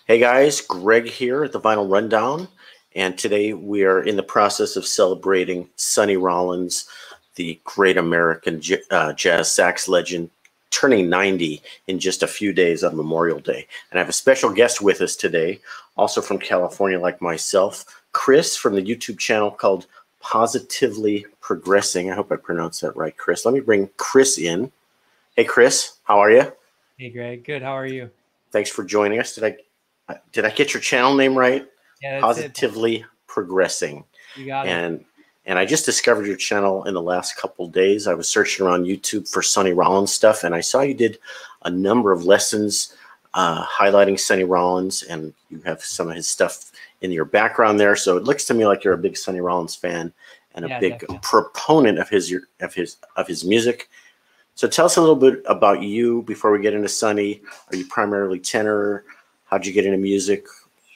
Hey guys, Greg here at the Vinyl Rundown, and today we are in the process of celebrating Sonny Rollins, the great American jazz sax legend, turning 90 in just a few days on Memorial Day. And I have a special guest with us today, also from California like myself, Chris from the YouTube channel called Positively Progressing. I hope I pronounced that right, Chris. Let me bring Chris in. Hey Chris, how are you? Hey Greg, good. How are you? Thanks for joining us. Did I get your channel name right? Yeah, that's it. Positively Progressing. You got it. And I just discovered your channel in the last couple of days. I was searching around YouTube for Sonny Rollins stuff, and I saw you did a number of lessons highlighting Sonny Rollins, and you have some of his stuff in your background there. So it looks to me like you're a big Sonny Rollins fan and a big proponent of his music. So tell us a little bit about you before we get into Sonny. Are you primarily tenor? How'd you get into music?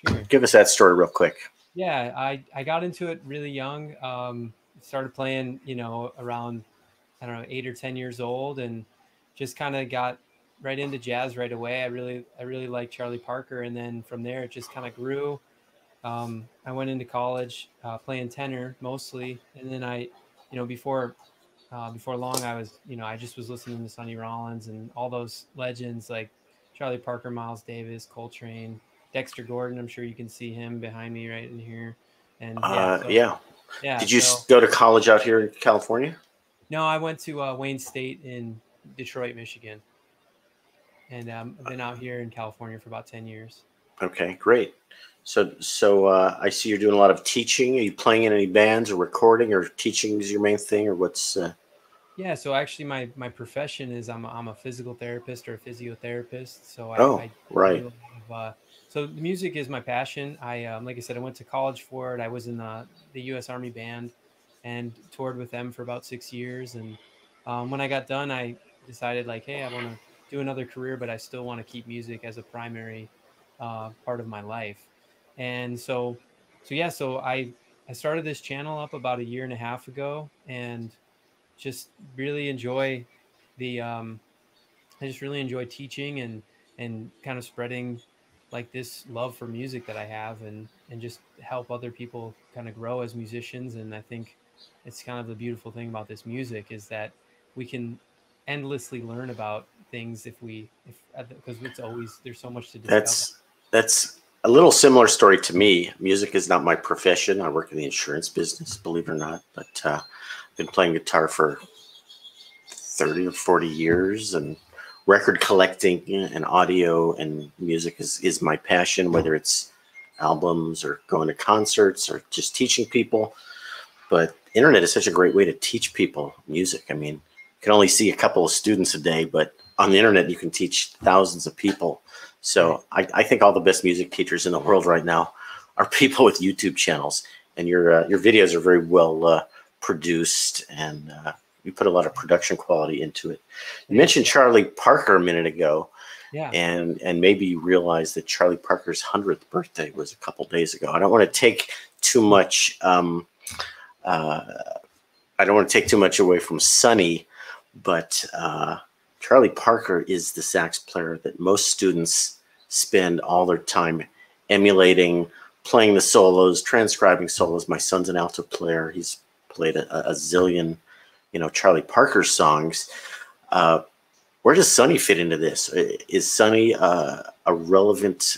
Sure. Give us that story real quick. Yeah, I got into it really young. Started playing, around, I don't know, 8 or 10 years old, and just kind of got right into jazz right away. I really liked Charlie Parker, and then from there it just kind of grew. I went into college playing tenor mostly, and then before long, I just was listening to Sonny Rollins and all those legends like Charlie Parker, Miles Davis, Coltrane, Dexter Gordon. I'm sure you can see him behind me right in here. And Yeah. yeah. Did you So go to college out here in California? no, I went to Wayne State in Detroit, Michigan, and I've been out here in California for about 10 years. Okay, great. So I see you're doing a lot of teaching. Are you playing in any bands or recording, or teaching is your main thing, or what's? Yeah, so actually, my profession is I'm a physical therapist or a physiotherapist. So Oh, I do right. a lot of so the music is my passion. Like I said, I went to college for it. I was in the U.S. Army band and toured with them for about 6 years. And when I got done, I decided like, hey, I want to do another career, but I still want to keep music as a primary part of my life. And so I started this channel up about a year and a half ago, and just really enjoy the I just really enjoy teaching and kind of spreading like this love for music that I have, and just help other people kind of grow as musicians. And I think it's kind of the beautiful thing about this music is that we can endlessly learn about things if because it's always there's so much to discover. That's a little similar story to me. Music is not my profession. I work in the insurance business, believe it or not. But I've been playing guitar for 30 or 40 years, and record collecting and audio and music is my passion, whether it's albums or going to concerts or just teaching people. But internet is such a great way to teach people music. I mean, you can only see a couple of students a day, but on the internet you can teach thousands of people. So I think all the best music teachers in the world right now are people with YouTube channels, and your videos are very well produced, and you put a lot of production quality into it. You mentioned Charlie Parker a minute ago, Yeah. and maybe you realize that Charlie Parker's 100th birthday was a couple days ago. I don't want to take too much. I don't want to take too much away from Sonny, but Charlie Parker is the sax player that most students spend all their time emulating, playing the solos, transcribing solos. My son's an alto player. He's played a zillion, Charlie Parker songs. Where does Sonny fit into this? Is Sonny a relevant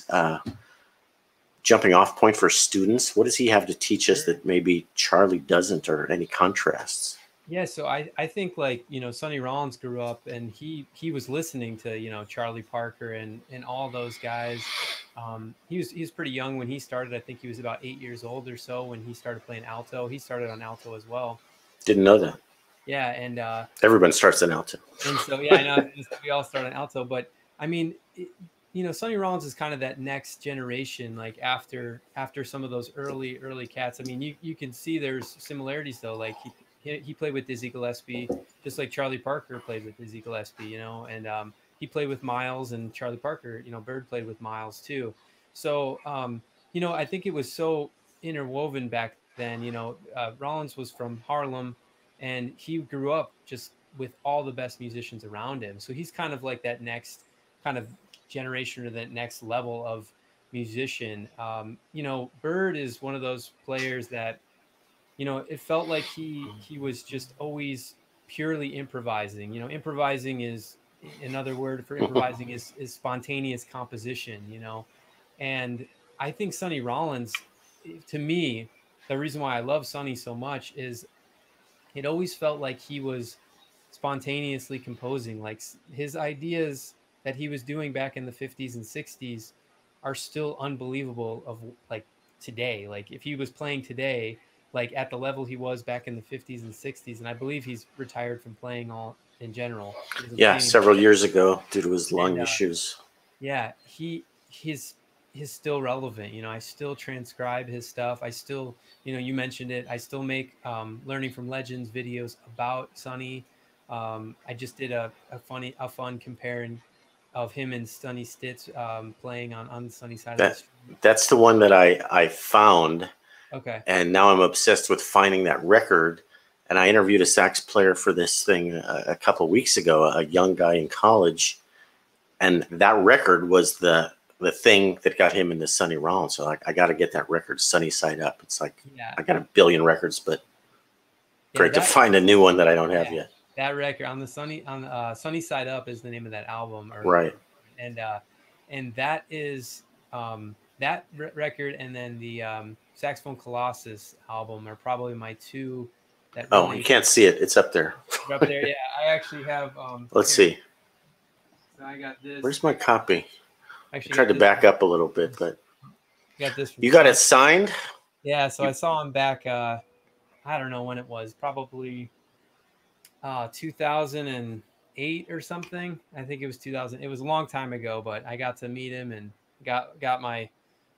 jumping off point for students? What does he have to teach us that maybe Charlie doesn't, or any contrasts? Yeah, so I think like Sonny Rollins grew up and he was listening to Charlie Parker and all those guys. He was pretty young when he started. I think he was about 8 years old or so when he started playing alto. He started on alto as well. Didn't know that. Yeah, and Everyone starts in alto. so yeah, I know we all start on alto, but I mean, Sonny Rollins is kind of that next generation, like after some of those early cats. I mean, you can see there's similarities though. Like he played with Dizzy Gillespie, just like Charlie Parker played with Dizzy Gillespie, and he played with Miles, and Charlie Parker, Bird played with Miles too. So I think it was so interwoven back then. Rollins was from Harlem, and he grew up just with all the best musicians around him. So he's kind of like that next kind of generation or that next level of musician. You know, Bird is one of those players that, you know, it felt like he was just always purely improvising. You know, improvising is another word for improvising is spontaneous composition, you know. And I think Sonny Rollins, to me, the reason why I love Sonny so much is it always felt like he was spontaneously composing. Like his ideas that he was doing back in the 50s and 60s are still unbelievable of like today. Like if he was playing today, like at the level he was back in the 50s and 60s, and I believe he's retired from playing all in general. He doesn't Yeah, play anymore. several years ago due to his lung And issues. yeah, he's still relevant. You know, I still transcribe his stuff. I still, you know, you mentioned it. I still make learning from legends videos about Sonny. I just did a fun comparing of him and Sonny Stitz playing on the sunny side of the That street. that's the one that I found, Okay. and now I'm obsessed with finding that record. And I interviewed a sax player for this thing a couple of weeks ago, a young guy in college, and that record was the thing that got him into Sonny Rollins. So I got to get that record, Sunny Side Up. It's like Yeah. I got a billion records, but Yeah, great to find a new one that I don't have yet. that record on the sunny side up is the name of that album, Right. and that is record, and then the Saxophone Colossus album are probably my two that Oh, you really can't see it. It's up there. are up there. Yeah, I actually have. Let's here. see. So I got this. Where's my copy? Actually, I tried to back up a little bit, but got this. You got it signed? Yeah, so I saw him back. I don't know when it was. Probably 2008 or something. I think it was 2000. It was a long time ago, but I got to meet him and got my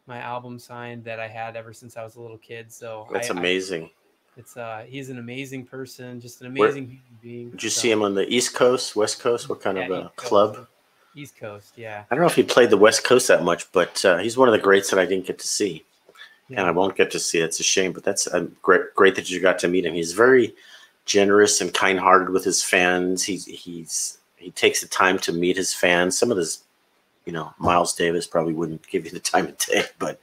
album signed that I had ever since I was a little kid. So That's amazing. It's he's an amazing person, just an Where- amazing human being. Did you see him on the East Coast, West Coast? What kind of East Coast. club? East Coast, yeah. I don't know if he played the West Coast that much, but he's one of the greats that I didn't get to see. Yeah. And I won't get to see. It's a shame, but that's great that you got to meet him. He's very generous and kind-hearted with his fans. He takes the time to meet his fans. Some of his, Miles Davis probably wouldn't give you the time of day, but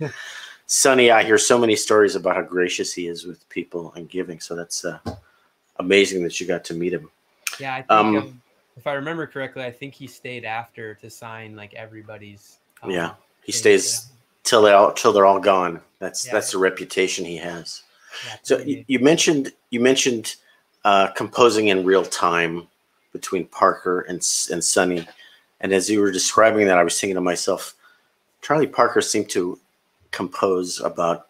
Sonny, I hear so many stories about how gracious he is with people and giving. So that's amazing that you got to meet him. Yeah, I think if I remember correctly, I think he stayed after to sign like everybody's. Yeah, he stays till they're all gone. That's the reputation he has. Yeah, so you mentioned composing in real time between Parker and Sonny, and as you were describing that, I was thinking to myself, Charlie Parker seemed to compose about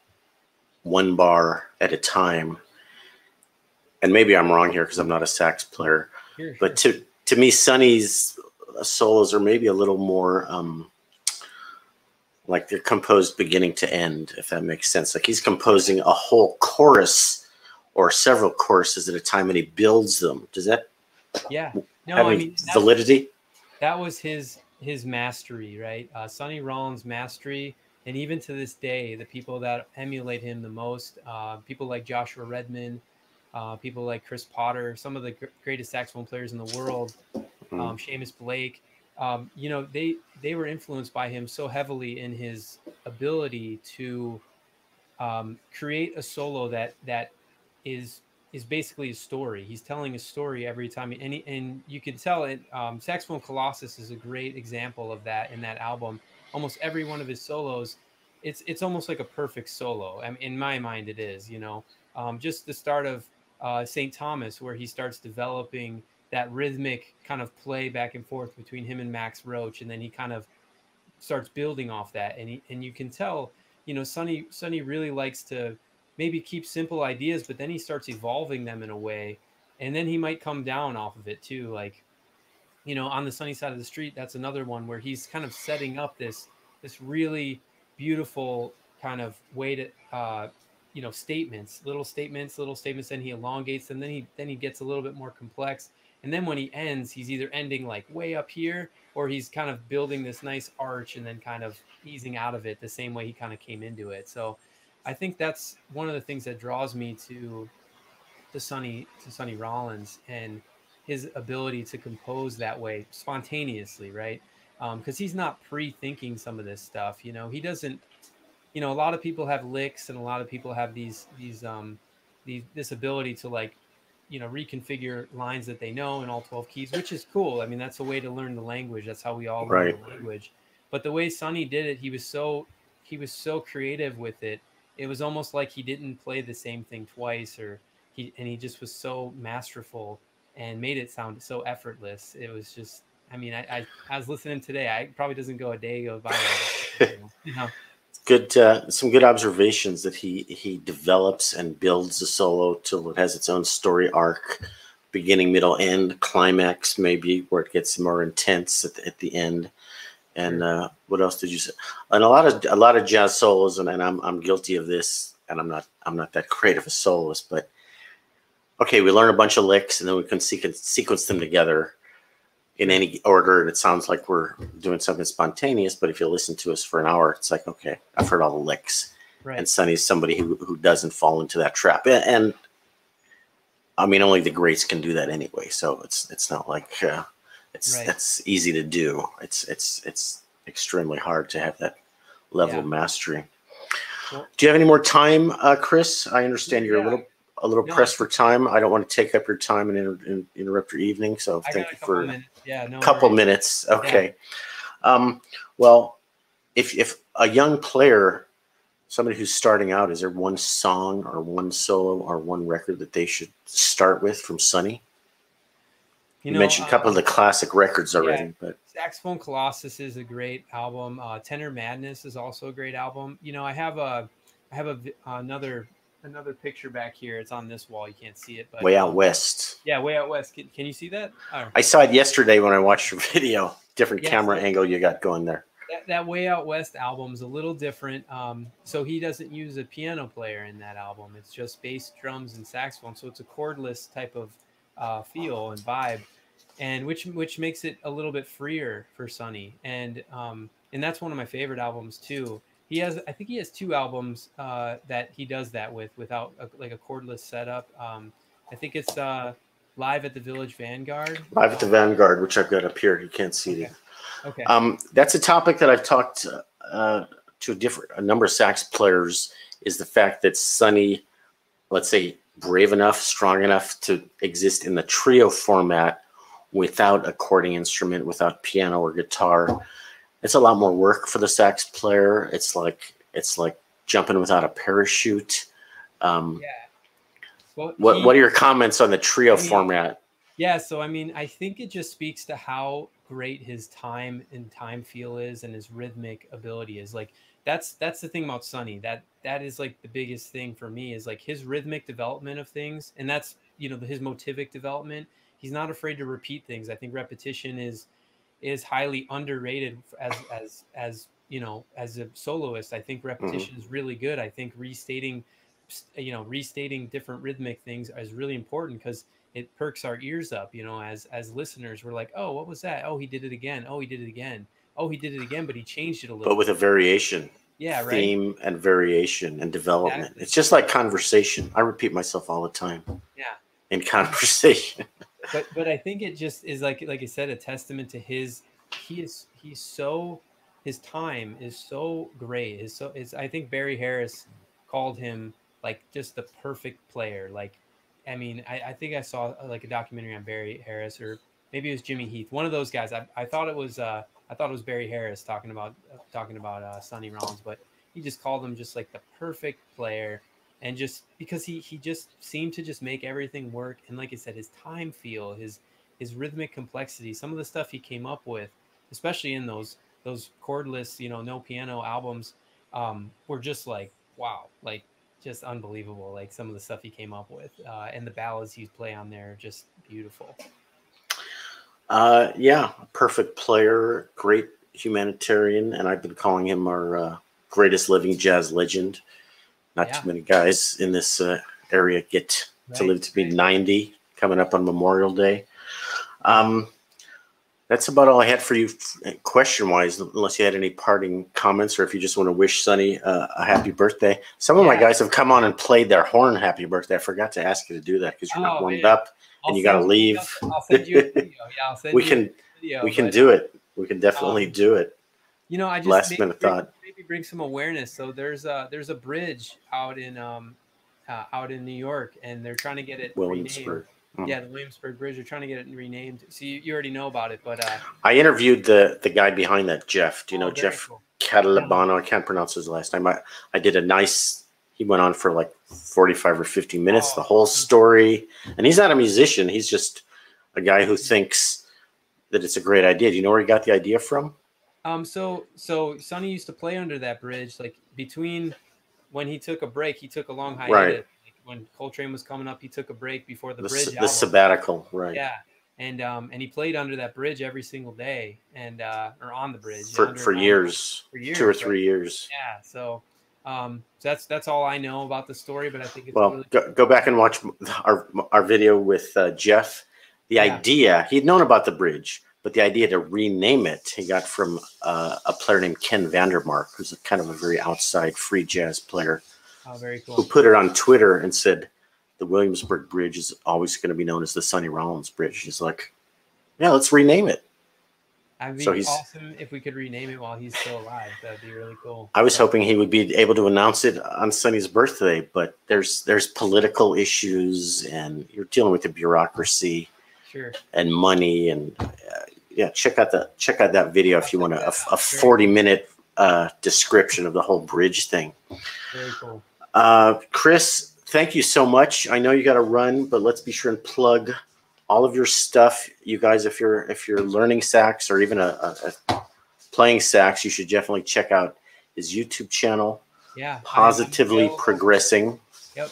one bar at a time, and maybe I'm wrong here because I'm not a sax player, sure. But to me, Sonny's solos are maybe a little more like they're composed beginning to end, if that makes sense. Like he's composing a whole chorus or several choruses at a time, and he builds them. Does that have any validity? That was his mastery, right? Sonny Rollins' mastery. And even to this day, the people that emulate him the most, people like Joshua Redman, people like Chris Potter, some of the greatest saxophone players in the world, Seamus Blake, they were influenced by him so heavily in his ability to create a solo that is basically a story. He's telling a story every time, and you can tell it. Saxophone Colossus is a great example of that in that album. Almost every one of his solos, it's almost like a perfect solo. I mean, in my mind, it is. Just the start of St. Thomas, where he starts developing that rhythmic kind of play back and forth between him and Max Roach, and then he kind of starts building off that, and you can tell, Sonny really likes to maybe keep simple ideas, but then he starts evolving them in a way, and then he might come down off of it too. Like, on the Sunny Side of the Street, that's another one where he's kind of setting up this really beautiful kind of way to, statements, little statements, then he elongates them, then he gets a little bit more complex. And then when he ends, he's either ending like way up here, or he's kind of building this nice arch and then kind of easing out of it the same way he kind of came into it. So I think that's one of the things that draws me to Sonny Rollins and his ability to compose that way spontaneously, right? because he's not pre-thinking some of this stuff. You know, he doesn't. You know, a lot of people have licks, and a lot of people have this ability to, like, you know, reconfigure lines that they know in all 12 keys, which is cool. I mean, that's a way to learn the language. That's how we all learn the language. But the way Sonny did it, he was so creative with it. It was almost like he didn't play the same thing twice, or he just was so masterful and made it sound so effortless. It was just, I mean, I was listening today. I probably doesn't go a day go by. You know. Good, some good observations that he develops and builds a solo till it has its own story arc, beginning, middle, end, climax, maybe where it gets more intense at the end. And what else did you say? And a lot of jazz solos, and I'm guilty of this, and I'm not that great of a soloist, but okay, we learn a bunch of licks and then we can sequence them together in any order, and it sounds like we're doing something spontaneous. But if you listen to us for an hour, it's like, okay, I've heard all the licks. Right. And Sonny's somebody who doesn't fall into that trap. And I mean, only the greats can do that anyway. So it's not like that's easy to do. It's extremely hard to have that level of mastery. Well, do you have any more time, Chris? I understand you're a little pressed for time. I don't want to take up your time and interrupt your evening. So thank you for a couple minutes. Okay. Yeah. Well, if a young player, somebody who's starting out, is there one song or one solo or one record that they should start with from Sonny? You mentioned a couple of the classic records already, but Saxophone Colossus is a great album. Tenor Madness is also a great album. You know, I have another picture back here. It's on this wall. You can't see it, but Way Out West. Yeah, Way Out West. Can you see that? I saw it yesterday when I watched your video. Different camera angle you got going there. That Way Out West album is a little different. So he doesn't use a piano player in that album. It's just bass, drums, and saxophone. So it's a cordless type of feel and vibe, and which makes it a little bit freer for Sonny. And that's one of my favorite albums too. I think he has two albums that he does that without a cordless setup. I think it's Live at the Village Vanguard. Live at the Vanguard, which I've got up here. You can't see it. Okay. That's a topic that I've talked to a number of sax players, is the fact that Sonny, let's say, brave enough, strong enough to exist in the trio format without a chording instrument, without piano or guitar. It's a lot more work for the sax player. It's like jumping without a parachute. Well, what are your comments on the trio format? Yeah, so I mean, I think it just speaks to how great his time feel is, and his rhythmic ability is. Like that's the thing about Sonny. That is like the biggest thing for me, is like his rhythmic development of things, and that's, you know, his motivic development. He's not afraid to repeat things. I think repetition is highly underrated as you know, as a soloist. I think repetition is really good. I think restating different rhythmic things is really important, because it perks our ears up, you know, as listeners. We're like, oh, what was that? Oh, he did it again. Oh, he did it again. Oh, he did it again, but he changed it a little. But with a variation. Yeah, right. Theme and variation and development. Exactly. It's just like conversation. I repeat myself all the time. Yeah. In conversation. But I think it just is like I said, a testament to his time is so great. I think Barry Harris called him like just the perfect player. Like, I mean, I think I saw like a documentary on Barry Harris, or maybe it was Jimmy Heath, one of those guys. I thought it was Barry Harris talking about Sonny Rollins, but he just called him just like the perfect player. And just because he just seemed to just make everything work. And like I said, his time feel, his rhythmic complexity, some of the stuff he came up with, especially in those chordless, you know, no piano albums, were just like, wow, like just unbelievable. Like some of the stuff he came up with, and the ballads he'd play on there, just beautiful. Yeah, perfect player, great humanitarian, and I've been calling him our greatest living jazz legend. Not too many guys in this area get to live to be 90, coming up on Memorial Day. That's about all I had for you question-wise, unless you had any parting comments, or if you just want to wish Sonny a happy birthday. Some of my guys have come on and played their horn happy birthday. I forgot to ask you to do that because you're not warmed up and you got to leave. I'll send you a video. Yeah, I'll send we can do it. We can definitely do it. You know, I just Last minute thought. Maybe bring some awareness. So there's a bridge out in New York, and they're trying to get it renamed. Williamsburg. Yeah, the Williamsburg Bridge. They're trying to get it renamed. So you already know about it, but I interviewed the guy behind that, Jeff. Do you know Jeff cool. Catalabano? I can't pronounce his last name. I did a nice. He went on for like 45 or 50 minutes, the whole story. And he's not a musician. He's just a guy who thinks that it's a great idea. Do you know where he got the idea from? So Sonny used to play under that bridge, like between when he took a break, he took a long hiatus. Right. Like when Coltrane was coming up, he took a break before the bridge album. The sabbatical, right? Yeah, and he played under that bridge every single day, and or on the bridge for years, 2 or 3 years. Yeah, so that's all I know about the story, but I think it's really go back and watch our video with Jeff. The idea, he'd known about the bridge, but the idea to rename it, he got from a player named Ken Vandermark, who's kind of a very outside free jazz player. Oh, very cool. Who put it on Twitter and said, the Williamsburg Bridge is always going to be known as the Sonny Rollins Bridge. He's like, yeah, let's rename it. It'd be awesome if we could rename it while he's still alive. That'd be really cool. I was hoping he would be able to announce it on Sonny's birthday, but there's political issues, and you're dealing with the bureaucracy. Sure. And money, and yeah, check out that video if you want a 40-minute description of the whole bridge thing. Very cool. Chris, thank you so much. I know you got to run, but let's be sure and plug all of your stuff. You guys, if you're learning sax or even a playing sax, you should definitely check out his YouTube channel. Yeah, Positively Progressing. Yep.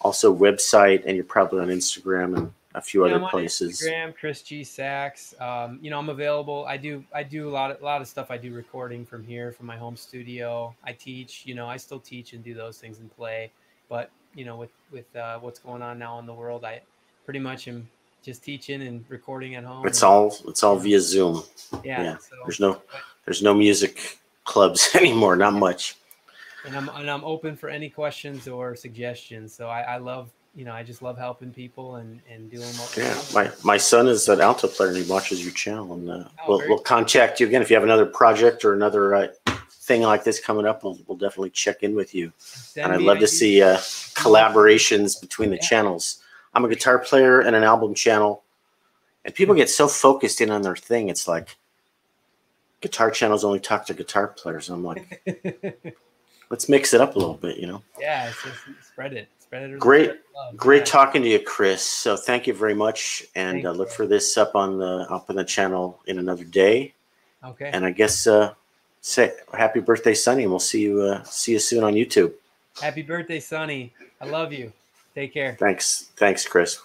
Also website, and you're probably on Instagram and a few other places. Instagram, Chris G Sax. You know, I'm available. I do a lot of stuff. I do recording from here, from my home studio. I teach. You know, I still teach and do those things and play. But you know, with what's going on now in the world, I pretty much am just teaching and recording at home. It's all via Zoom. Yeah. So, there's no music clubs anymore. Not much. And I'm open for any questions or suggestions. So I love. You know, I just love helping people and doing what. Yeah, my son is an alto player, and he watches your channel, and we'll contact you again if you have another project or another thing like this coming up. We'll definitely check in with you, and I'd love to see collaborations between the channels. I'm a guitar player and an album channel, and people get so focused in on their thing. It's like guitar channels only talk to guitar players, and I'm like, let's mix it up a little bit, you know? Yeah, it's just spread it. Great talking to you, Chris. So thank you very much, and look for this up on the channel in another day. Okay. And I guess say happy birthday, Sonny, and we'll see you soon on YouTube. Happy birthday, Sonny. I love you. Take care. Thanks, Chris.